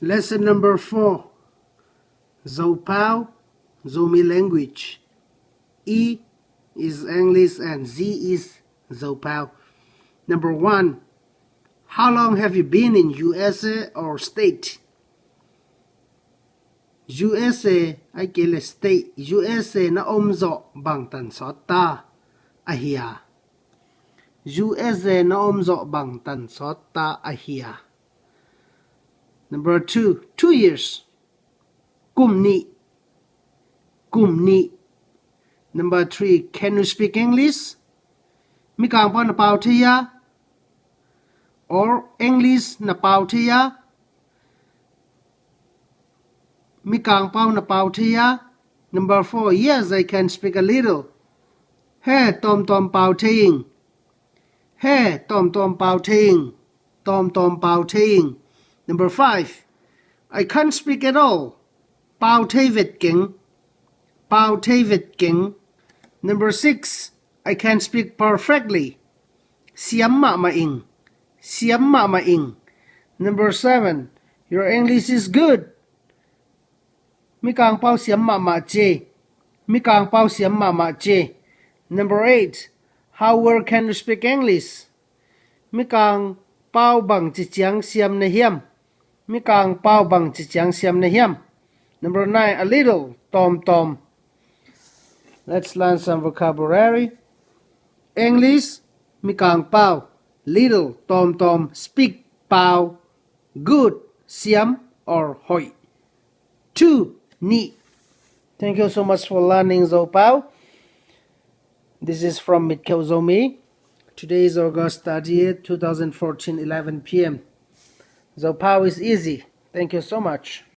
Lesson number 4. Zopao, Zomi Language. E is English and Z is Zopao. Number 1. How long have you been in USA or state? USA ai kele state. USA na omzo bang tan sot ta ahia. USA na omzo bang tan sot ta ahia. Number 2. 2 years. Kumni. Number 3. Can you speak English? Mi kang pa na pau thia? Or English na pau thia? Mi kang pau na pau thia? Number 4. Yes, I can speak a little. He tom pau thing. He tom pau thing. Tom pau thing. Number 5. I can't speak at all. Pau thay Việt kính. Pau thay Việt kính. Number 6. I can speak perfectly. Siam ma ma ing. Siam ma ma ing. Number 7. Your English is good. Mi kang pau siam ma ma che. Mi kang pau siam ma ma che. Number 8. How well can you speak English? Mi kang pau bang chi chiang siam na hiam. Mi kang pau bang chi chiang siam na hiam. Number 9. A little. Tom. Let's learn some vocabulary. English. Mi kang pau. Little. Tom. Speak. Pau. Good. Siam or hoi. 2. Ni. Thank you so much for learning Zopao. This is from Midkel Zomi. Today is August 30th, 2014, 11 p.m. Zopao is easy. Thank you so much.